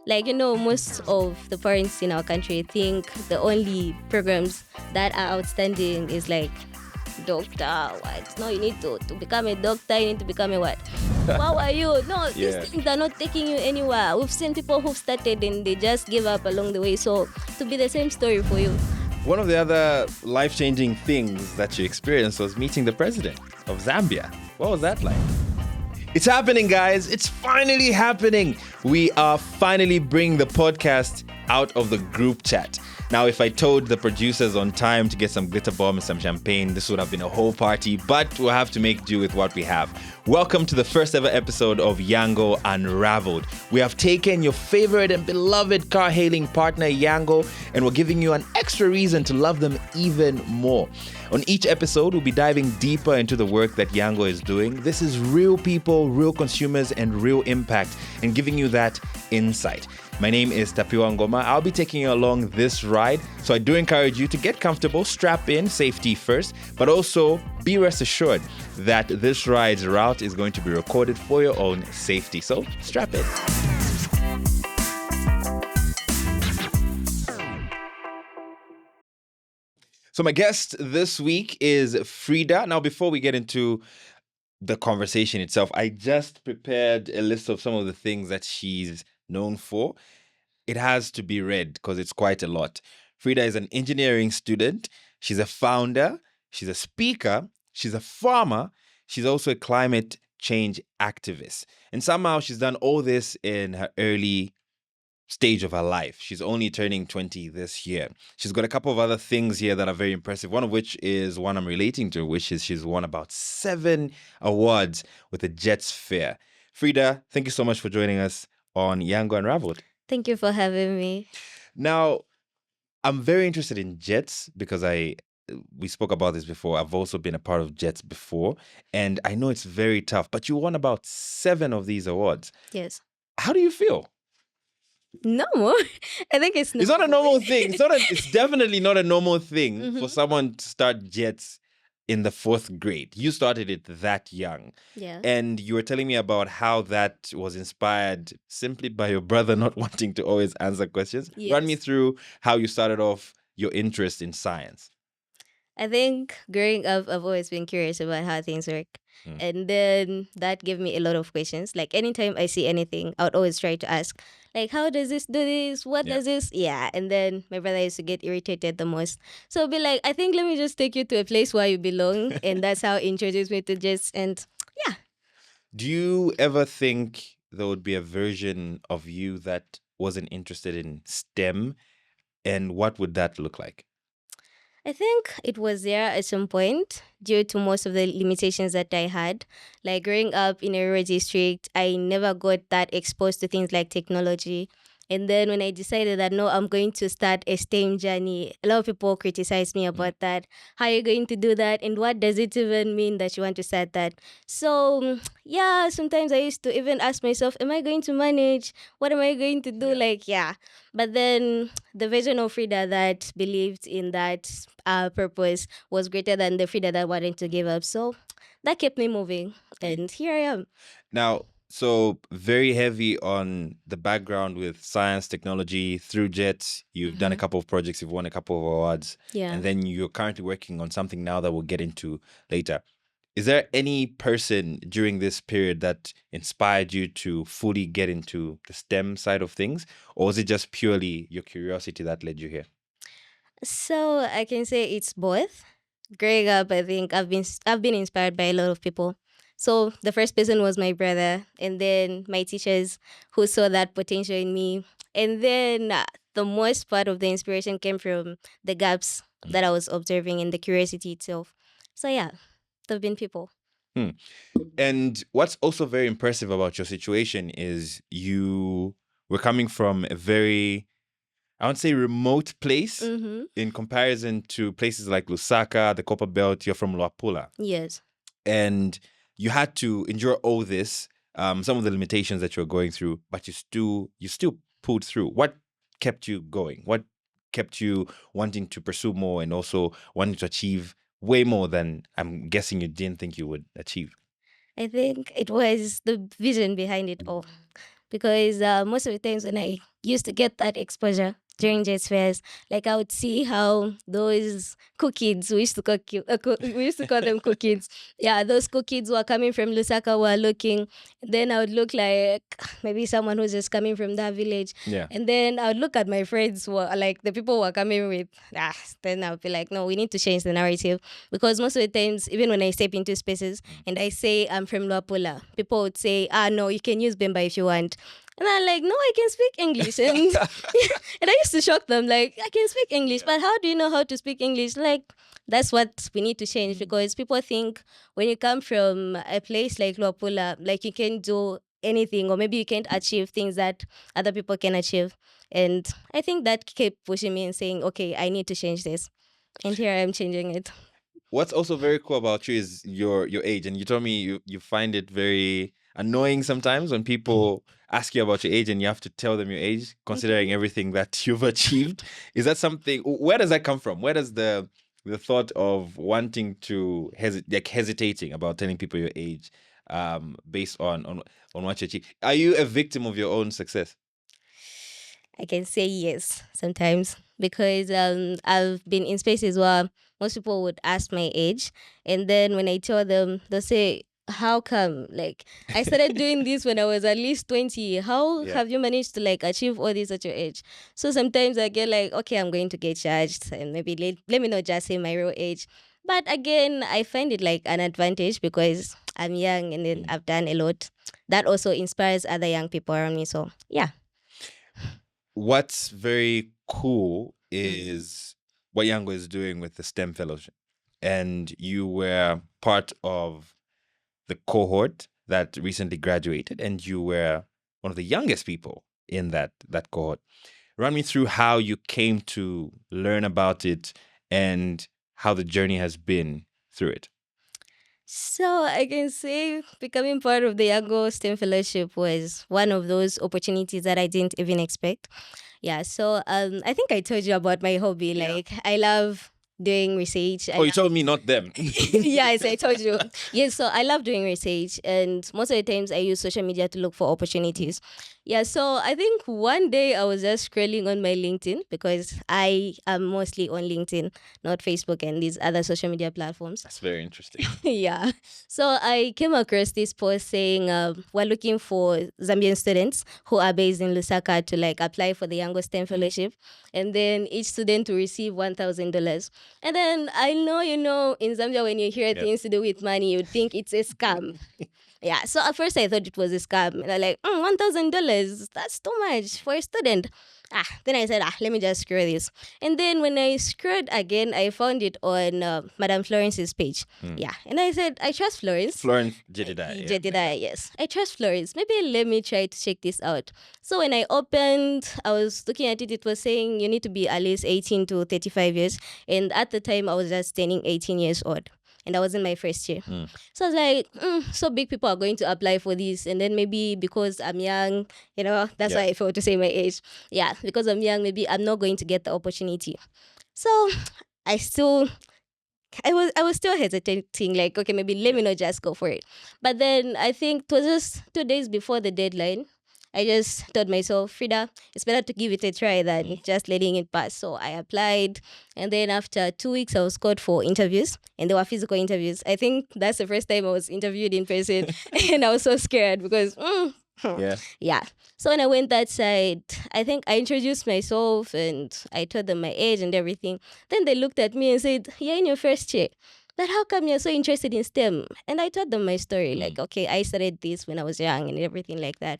Like, most of the parents in our country think the only programs that are outstanding is like doctor, what? No, you need to become a doctor, you need to become a what? How are you? No, these Yeah. things are not taking you anywhere. We've seen people who've started and they just give up along the way. So to be the same story for you. One of the other life-changing things that you experienced was meeting the president of Zambia. What was that like? It's happening, guys. It's finally happening. We are finally bringing the podcast out of the group chat. Now, if I told the producers on time to get some glitter bomb and some champagne, this would have been a whole party, but we'll have to make do with what we have. Welcome to the first ever episode of Yango Unraveled. We have taken your favorite and beloved car-hailing partner, Yango, and we're giving you an extra reason to love them even more. On each episode, we'll be diving deeper into the work that Yango is doing. This is real people, real consumers, and real impact, and giving you that insight. My name is Tapiwa Ngoma. I'll be taking you along this ride. So I do encourage you to get comfortable, strap in, safety first, but also be rest assured that this ride's route is going to be recorded for your own safety. So strap in. So my guest this week is Fridah. Now, before we get into the conversation itself, I just prepared a list of some of the things that she's known for. It has to be read because it's quite a lot. Fridah is an engineering student. She's a founder. She's a speaker. She's a farmer. She's also a climate change activist. And somehow she's done all this in her early stage of her life. She's only turning 20 this year. She's got a couple of other things here that are very impressive. One of which is one I'm relating to, which is she's won about 7 awards with the Jets Fair. Fridah, thank you so much for joining us on Yango Unraveled. Thank you for having me. Now, I'm very interested in Jets because we spoke about this before. I've also been a part of Jets before, and I know it's very tough, but you won about 7 of these awards. Yes. How do you feel? No, I think it's not a normal thing. It's definitely not a normal thing for someone to start Jets in the 4th grade. You started it that young. Yeah. And you were telling me about how that was inspired simply by your brother not wanting to always answer questions. Yes. Run me through how you started off your interest in science. I think growing up, I've always been curious about how things work. And then that gave me a lot of questions. Like anytime I see anything, I would always try to ask, like, how does this do this? What does this? Yeah. And then my brother used to get irritated the most. So I'd be like, I think let me just take you to a place where you belong. And that's how he introduced me to Jets. And yeah. Do you ever think there would be a version of you that wasn't interested in STEM? And what would that look like? I think it was there at some point due to most of the limitations that I had. Like growing up in a rural district, I never got that exposed to things like technology. And then when I decided that no, I'm going to start a STEM journey, a lot of people criticized me about that. How are you going to do that? And what does it even mean that you want to start that? So yeah, sometimes I used to even ask myself, am I going to manage? What am I going to do? But then the version of Fridah that believed in that purpose was greater than the Fridah that wanted to give up. So that kept me moving. And here I am. Now, so very heavy on the background with science, technology through Jets. You've done a couple of projects, you've won a couple of awards. Yeah. And then you're currently working on something now that we'll get into later. Is there any person during this period that inspired you to fully get into the STEM side of things? Or was it just purely your curiosity that led you here? So I can say it's both. Growing up, I think I've been inspired by a lot of people. So the first person was my brother, and then my teachers who saw that potential in me. And then the most part of the inspiration came from the gaps that I was observing and the curiosity itself. So yeah, there have been people. And what's also very impressive about your situation is you were coming from a very, I would say, remote place in comparison to places like Lusaka, the Copper Belt. You're from Luapula. Yes. And you had to endure all this, some of the limitations that you're going through, but you still pulled through. What kept you going? What kept you wanting to pursue more and also wanting to achieve way more than I'm guessing you didn't think you would achieve? I think it was the vision behind it all. because most of the times when I used to get that exposure during Jazz fairs, like I would see how those cool kids, we used to call them cool kids. Yeah, those cool kids who are coming from Lusaka were looking. Then I would look like maybe someone who's just coming from that village. Yeah. And then I would look at my friends who are like the people who are coming with. Then I would be like, no, we need to change the narrative, because most of the times, even when I step into spaces and I say I'm from Luapula, people would say, no, you can use Bemba if you want. And I'm like, no, I can speak English. And, and I used to shock them, like, I can speak English, but how do you know how to speak English? Like, that's what we need to change, because people think when you come from a place like Luapula, like you can do anything, or maybe you can't achieve things that other people can achieve. And I think that kept pushing me and saying, okay, I need to change this. And here I am changing it. What's also very cool about you is your age, and you told me you find it very annoying sometimes when people ask you about your age and you have to tell them your age, considering everything that you've achieved. Is that something? Where does that come from? Where does the thought of wanting to hesitating about telling people your age, based on what you achieve? Are you a victim of your own success? I can say yes sometimes, because I've been in spaces where most people would ask my age, and then when I tell them, they'll say, how come? Like, I started doing this when I was at least 20. How Yeah. have you managed to like achieve all this at your age? So sometimes I get like, okay, I'm going to get charged, and maybe let me not just say my real age. But again, I find it like an advantage, because I'm young and then I've done a lot. That also inspires other young people around me. So yeah. What's very cool is what Yango is doing with the STEM Fellowship. And you were part of the cohort that recently graduated, and you were one of the youngest people in that cohort. Run me through how you came to learn about it and how the journey has been through it. So I can say becoming part of the Yango STEM Fellowship was one of those opportunities that I didn't even expect. Yeah, so I think I told you about my hobby. Yeah. Like, I love doing research. Oh, you told me, not them. Yes, I told you. Yes, so I love doing research, and most of the times I use social media to look for opportunities. Yeah, so I think one day I was just scrolling on my LinkedIn, because I am mostly on LinkedIn, not Facebook and these other social media platforms. That's very interesting. Yeah. So I came across this post saying we're looking for Zambian students who are based in Lusaka to like apply for the Yango STEM Fellowship, and then each student to receive $1,000. And then I know, in Zambia, when you hear things to do with money, you'd think it's a scam. Yeah. So at first I thought it was a scam, and I'm like, $1,000, that's too much for a student. Then I said, let me just scroll this. And then when I scrolled again, I found it on Madame Florence's page. Yeah. And I said, I trust Florence. Florence Jedediah. Yeah. Jedediah, yes. I trust Florence. Maybe let me try to check this out. So when I opened, I was looking at it, it was saying you need to be at least 18 to 35 years. And at the time, I was just turning 18 years old. And I was in my first year. So I was like, so big people are going to apply for this. And then maybe because I'm young, that's why I failed to say my age. Yeah, because I'm young, maybe I'm not going to get the opportunity. So I was still hesitating, like, okay, maybe let me not just go for it. But then I think it was just 2 days before the deadline. I just told myself, Frida, it's better to give it a try than just letting it pass. So I applied. And then after 2 weeks, I was called for interviews. And they were physical interviews. I think that's the first time I was interviewed in person. And I was so scared because, yeah. So when I went that side, I think I introduced myself and I told them my age and everything. Then they looked at me and said, you're in your first year, but how come you're so interested in STEM? And I told them my story, like, okay, I started this when I was young and everything like that.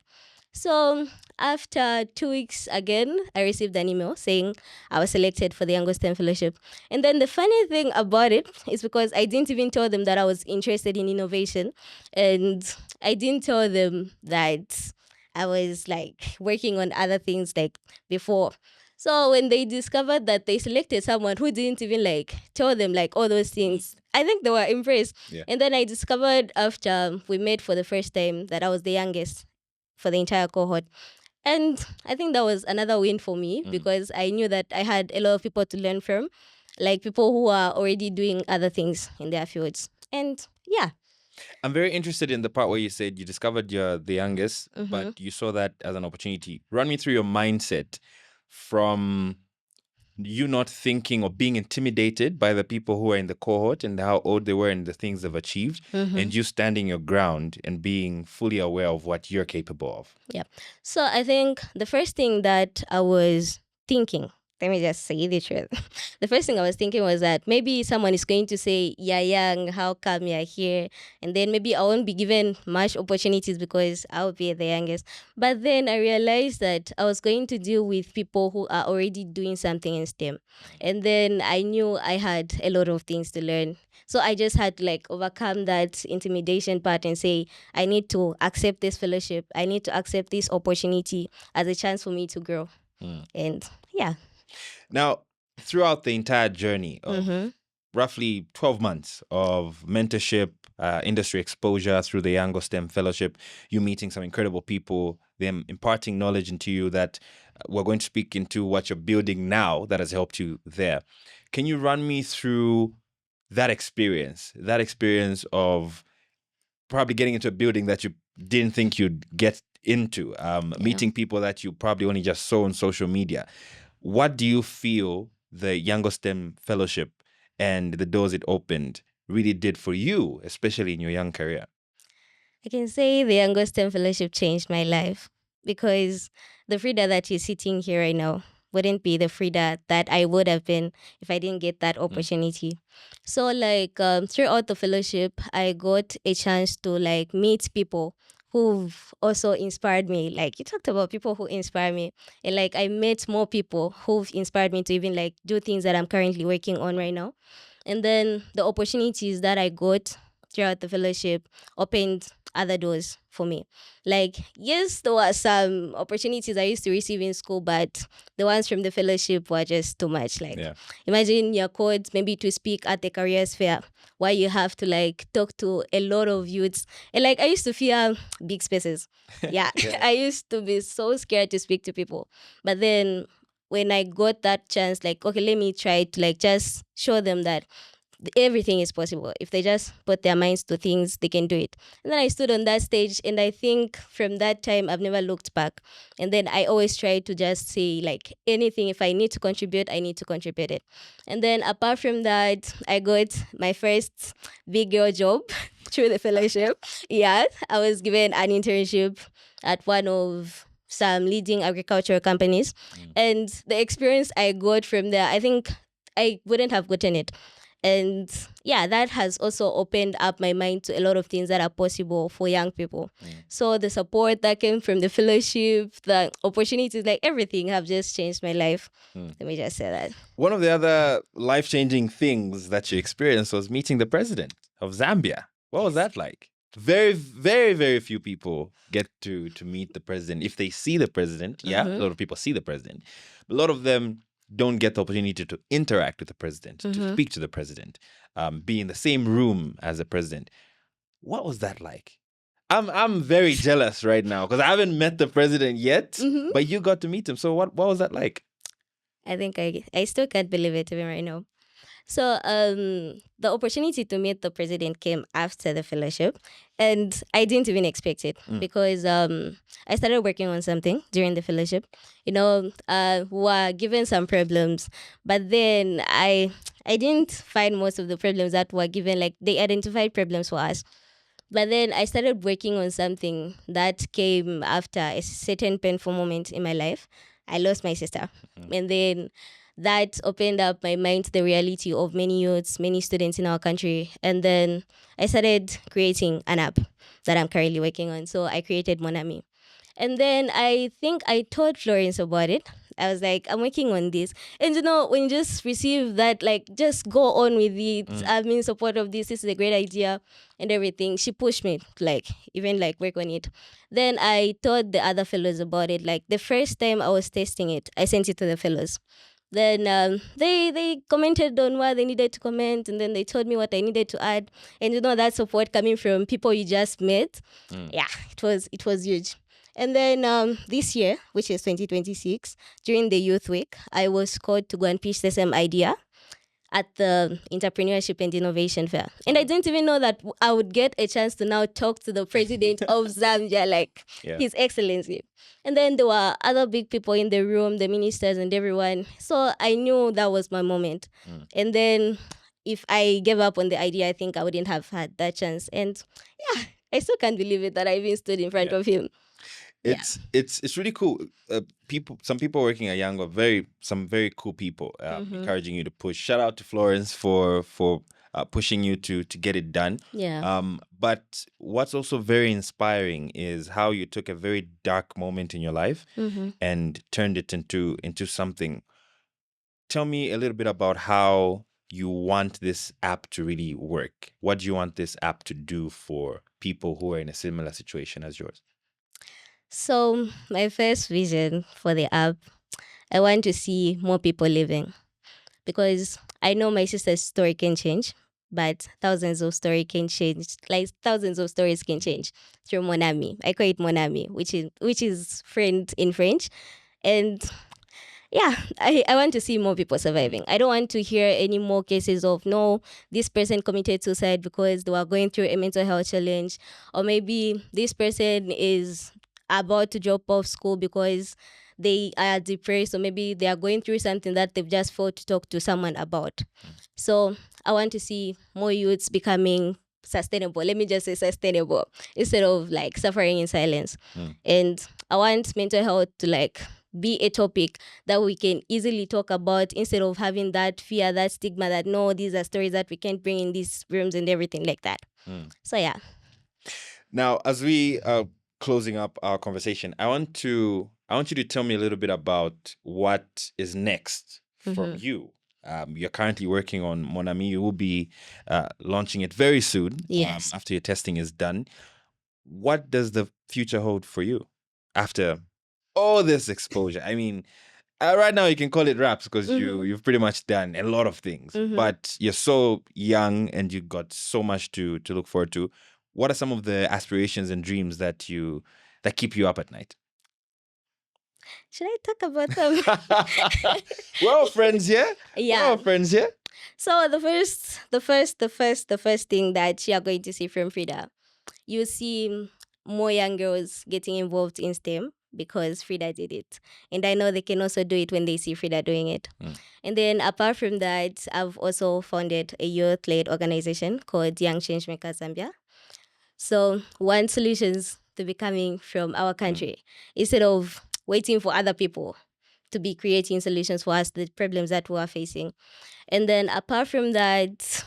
So after 2 weeks again, I received an email saying I was selected for the Yango STEM Fellowship. And then the funny thing about it is because I didn't even tell them that I was interested in innovation. And I didn't tell them that I was like working on other things like before. So when they discovered that they selected someone who didn't even like tell them like all those things, I think they were impressed. Yeah. And then I discovered after we met for the first time that I was the youngest for the entire cohort. And I think that was another win for me because I knew that I had a lot of people to learn from, like people who are already doing other things in their fields. And yeah. I'm very interested in the part where you said you discovered you're the youngest, Mm-hmm. but you saw that as an opportunity. Run me through your mindset from you not thinking or being intimidated by the people who are in the cohort and how old they were and the things they've achieved, Mm-hmm. and you standing your ground and being fully aware of what you're capable of. Yeah. So I think the first thing that I was thinking, let me just say the truth. The first thing I was thinking was that maybe someone is going to say, "Yeah, young, how come you're here?" And then maybe I won't be given much opportunities because I'll be the youngest. But then I realized that I was going to deal with people who are already doing something in STEM. And then I knew I had a lot of things to learn. So I just had to like overcome that intimidation part and say, I need to accept this fellowship. I need to accept this opportunity as a chance for me to grow. And yeah. Now, throughout the entire journey of Mm-hmm. roughly 12 months of mentorship, industry exposure through the Yango STEM Fellowship, you meeting some incredible people, them imparting knowledge into you that we're going to speak into what you're building now that has helped you there. Can you run me through that experience of probably getting into a building that you didn't think you'd get into, meeting people that you probably only just saw on social media? What do you feel the Yango STEM Fellowship and the doors it opened really did for you, especially in your young career? I can say the Yango STEM Fellowship changed my life because the Frida that is sitting here right now wouldn't be the Frida that I would have been if I didn't get that opportunity. So like throughout the fellowship, I got a chance to like meet people who've also inspired me. Like you talked about people who inspire me, and like I met more people who've inspired me to even like do things that I'm currently working on right now. And then the opportunities that I got throughout the fellowship opened other doors for me. Like, yes, there were some opportunities I used to receive in school, but the ones from the fellowship were just too much. Like, imagine you're called maybe to speak at the careers fair where you have to like talk to a lot of youths. And like, I used to fear big spaces. Yeah, I used to be so scared to speak to people. But then when I got that chance, like, okay, let me try to like just show them that everything is possible. If they just put their minds to things, they can do it. And then I stood on that stage, and I think from that time, I've never looked back. And then I always try to just say, like, anything, if I need to contribute, I need to contribute it. And then apart from that, I got my first big girl job through the fellowship. Yeah, I was given an internship at one of some leading agricultural companies. And the experience I got from there, I think I wouldn't have gotten it. And yeah, that has also opened up my mind to a lot of things that are possible for young people. So the support that came from the fellowship, the opportunities, like everything have just changed my life. Let me just say that. One of the other life-changing things that you experienced was meeting the president of Zambia. What was that like? Very, very, very few people get to meet the president. If they see the president, a lot of people see the president. A lot of them don't get the opportunity to interact with the president, to speak to the president, be in the same room as the president. What was that like? I'm very jealous right now because I haven't met the president yet, but you got to meet him. So what was that like? I think I still can't believe it even right now. So the opportunity to meet the president came after the fellowship, and I didn't even expect it because I started working on something during the fellowship. You know, we were given some problems, but then I didn't find most of the problems that were given. Like they identified problems for us. But then I started working on something that came after a certain painful moment in my life. I lost my sister. And then that opened up my mind to the reality of many youths, many students in our country. And then I started creating an app that I'm currently working on. So I created Monami. And then I think I told Florence about it. I was like, I'm working on this. And you know, when you just receive that, like, just go on with it. I'm in support of this. This is a great idea and everything. She pushed me to, like, even like work on it. Then I told the other fellows about it. Like the first time I was testing it, I sent it to the fellows. Then they commented on what they needed to comment, and then they told me what I needed to add. And you know, that support coming from people you just met, yeah, it was huge. And then this year, which is 2026, during the Youth Week, I was called to go and pitch the same idea at the Entrepreneurship and Innovation Fair. And I didn't even know that I would get a chance to now talk to the president of Zambia, like Yeah. His Excellency. And then there were other big people in the room, the ministers and everyone. So I knew that was my moment. And then if I gave up on the idea, I think I wouldn't have had that chance. And yeah, I still can't believe it that I even stood in front of him. It's really cool. Some people working at Yango, some very cool people, encouraging you to push. Shout out to Florence for pushing you to get it done. Yeah. But what's also very inspiring is how you took a very dark moment in your life and turned it into something. Tell me a little bit about how you want this app to really work. What do you want this app to do for people who are in a similar situation as yours? So my first vision for the app, I want to see more people living, because I know my sister's story can change, but thousands of stories can change. Like thousands of stories can change through mon ami. I call it mon ami, which is friend in French. And yeah, I want to see more people surviving. I don't want to hear any more cases of, no, this person committed suicide because they were going through a mental health challenge, or maybe this person is about to drop off school because they are depressed, or maybe they are going through something that they've just fought to talk to someone about. So I want to see more youths becoming sustainable. Let me just say sustainable, instead of like suffering in silence. And I want mental health to like be a topic that we can easily talk about, instead of having that fear, that stigma that, no, these are stories that we can't bring in these rooms and everything like that. So yeah. Now, as we are closing up our conversation, I want you to tell me a little bit about what is next from you. You're currently working on Mon Ami. You will be launching it very soon. Yes. After your testing is done. What does the future hold for you after all this exposure? I mean, right now you can call it raps because you've pretty much done a lot of things, but you're so young and you got so much to look forward to. What are some of the aspirations and dreams that keep you up at night? Should I talk about them? We're all friends here. Yeah. We're all friends here. So the first thing that you are going to see from Fridah, you see more young girls getting involved in STEM because Fridah did it. And I know they can also do it when they see Fridah doing it. And then apart from that, I've also founded a youth-led organization called Young Changemakers Zambia. So one solutions to be coming from our country, instead of waiting for other people to be creating solutions for us, the problems that we are facing. And then apart from that,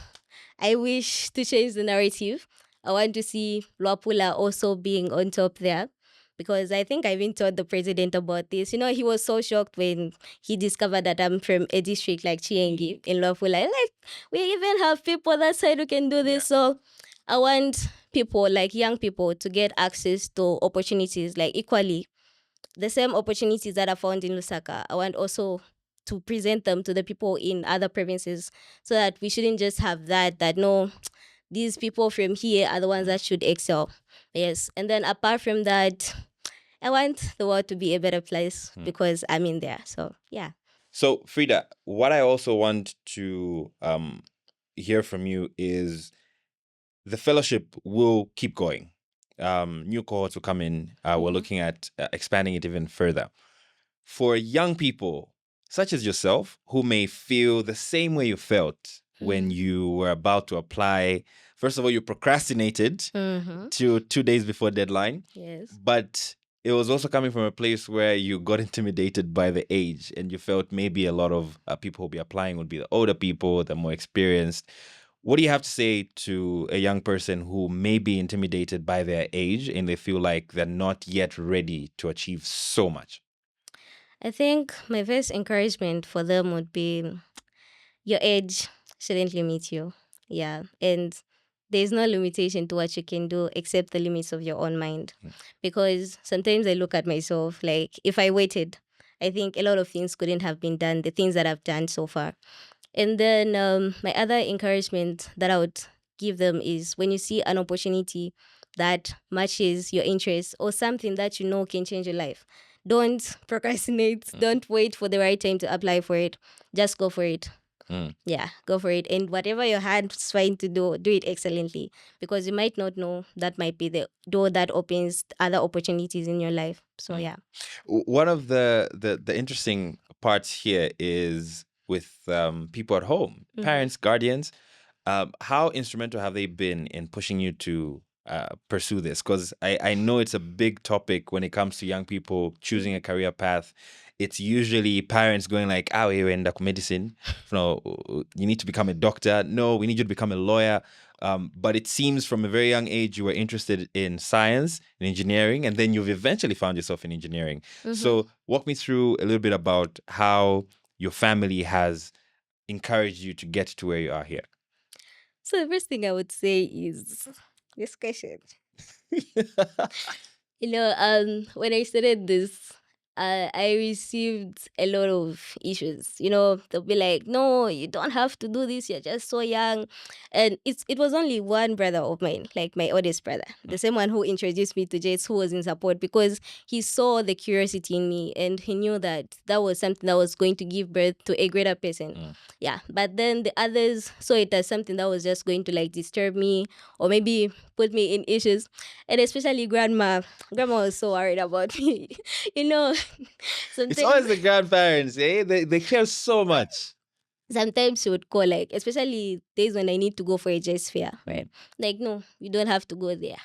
I wish to change the narrative. I want to see Luapula also being on top there, because I think I even told the president about this. You know, he was so shocked when he discovered that I'm from a district like Chiengi in Luapula. Like, we even have people that side who can do this. So I want people, like young people, to get access to opportunities, like equally the same opportunities that are found in Lusaka. I want also to present them to the people in other provinces, so that we shouldn't just have that no, these people from here are the ones that should excel. Yes. And then apart from that, I want the world to be a better place because I'm in there. So yeah. So Fridah, what I also want to hear from you is the fellowship will keep going. New cohorts will come in. We're looking at expanding it even further. For young people such as yourself who may feel the same way you felt when you were about to apply, first of all, you procrastinated to 2 days before deadline. Yes. But it was also coming from a place where you got intimidated by the age and you felt maybe a lot of people who'll be applying would be the older people, the more experienced. What do you have to say to a young person who may be intimidated by their age and they feel like they're not yet ready to achieve so much? I think my first encouragement for them would be, your age shouldn't limit you. Yeah. And there's no limitation to what you can do except the limits of your own mind. Because sometimes I look at myself, like if I waited, I think a lot of things couldn't have been done, the things that I've done so far. And then my other encouragement that I would give them is, when you see an opportunity that matches your interests or something that you know can change your life, don't procrastinate. Don't wait for the right time to apply for it. Just go for it. Mm. Yeah, go for it. And whatever your hand's trying to do it excellently, because you might not know that might be the door that opens other opportunities in your life. So Mm. yeah. One of the interesting parts here is with people at home, parents, guardians. How instrumental have they been in pushing you to pursue this? Because I know it's a big topic when it comes to young people choosing a career path. It's usually parents going like, "Ah, we in medicine. No, you need to become a doctor. No, we need you to become a lawyer." But it seems from a very young age you were interested in science and engineering, and then you've eventually found yourself in engineering. So walk me through a little bit about how your family has encouraged you to get to where you are here. So the first thing I would say is this question. When I started this, I received a lot of issues. They'll be like, "No, you don't have to do this. You're just so young," and it was only one brother of mine, like my oldest brother, the same one who introduced me to Jets, who was in support because he saw the curiosity in me and he knew that that was something that was going to give birth to a greater person. Yeah, but then the others saw it as something that was just going to like disturb me or maybe put me in issues, and especially grandma. Grandma was so worried about me. you know, It's sometimes always the grandparents, eh? They care so much. sometimes she would call, like, especially days when I need to go for a jazz fair, right? Like, no, you don't have to go there.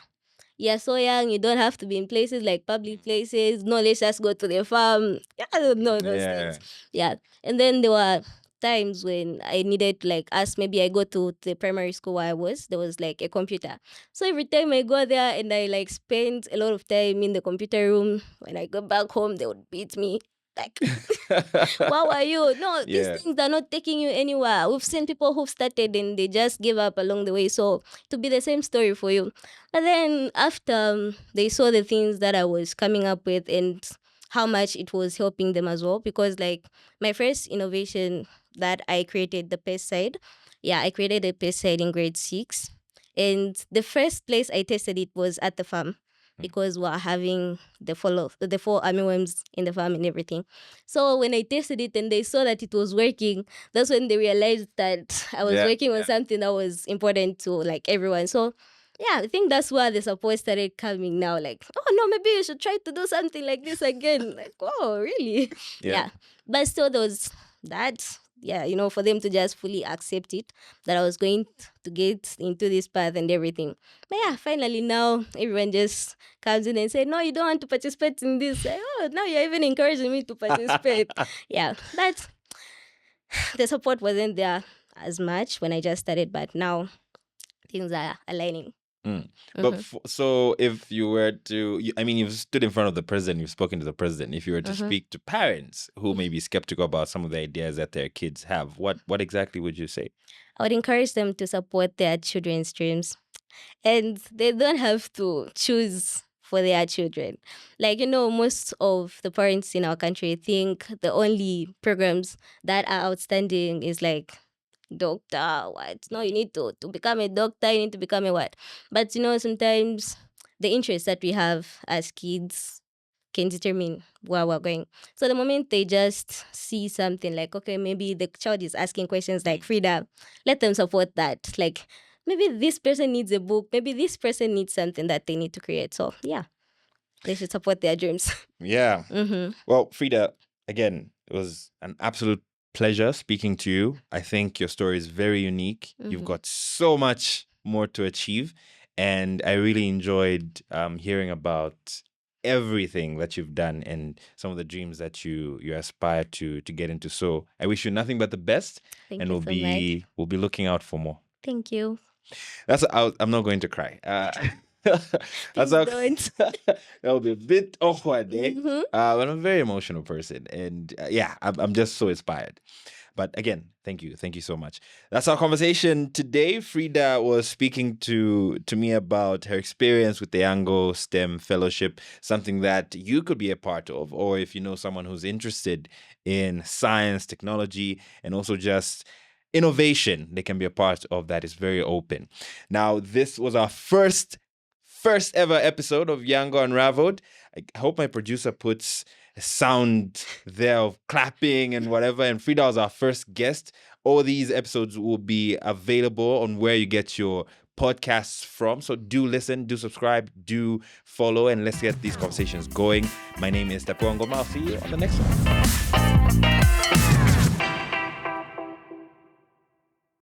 You're so young, you don't have to be in places like public places. No, let's just go to the farm. Yeah, I don't know those Yeah. things. Yeah. And then there were times when I needed to like ask, maybe I go to the primary school where I was, there was like a computer. So every time I go there and I like spend a lot of time in the computer room, when I go back home, they would beat me. Like, wow, are you? No, these Yeah. things are not taking you anywhere. We've seen people who've started and they just give up along the way. So to be the same story for you. But then after they saw the things that I was coming up with and how much it was helping them as well, because like my first innovation that I created, the pesticide, yeah, I created a pesticide in grade 6. And the first place I tested it was at the farm because we're having the four armyworms in the farm and everything. So when I tested it and they saw that it was working, that's when they realized that I was Yeah. working on something that was important to like everyone. So yeah, I think that's where the support started coming now. Like, oh no, maybe you should try to do something like this again. Like, oh really? Yeah. Yeah. But still there was that, yeah, for them to just fully accept it, that I was going to get into this path and everything. But yeah, finally now everyone just comes in and say, no, you don't want to participate in this. Like, oh, now you're even encouraging me to participate. Yeah, but the support wasn't there as much when I just started, but now things are aligning. Mm. But so if you were to, I mean, you've stood in front of the president, you've spoken to the president. If you were to speak to parents who may be skeptical about some of the ideas that their kids have, what exactly would you say? I would encourage them to support their children's dreams, and they don't have to choose for their children. Like, most of the parents in our country think the only programs that are outstanding is like doctor, what? No, you need to become a doctor, you need to become a what? But sometimes the interests that we have as kids can determine where we're going. So the moment they just see something like, okay, maybe the child is asking questions like Frida, let them support that. Like, maybe this person needs a book, maybe this person needs something that they need to create. So yeah, they should support their dreams. Yeah. Mm-hmm. Well, Frida, again, it was an absolute pleasure speaking to you. I think your story is very unique. You've got so much more to achieve. And I really enjoyed hearing about everything that you've done and some of the dreams that you aspire to get into. So I wish you nothing but the best. Thank And you so much. we'll be looking out for more. Thank you. I'm not going to cry. Please don't. That'll be a bit awkward, eh? Mhm. But I'm a very emotional person, and yeah, I'm just so inspired. But again, thank you so much. That's our conversation today. Frida was speaking to me about her experience with the Yango STEM Fellowship, something that you could be a part of, or if you know someone who's interested in science, technology, and also just innovation, they can be a part of that. It's very open. Now, this was our first ever episode of Yango Unraveled. I hope my producer puts a sound there of clapping and whatever. And Frida was our first guest. All these episodes will be available on where you get your podcasts from. So do listen, do subscribe, do follow, and let's get these conversations going. My name is Tepo Ngoma. I'll see you on the next one.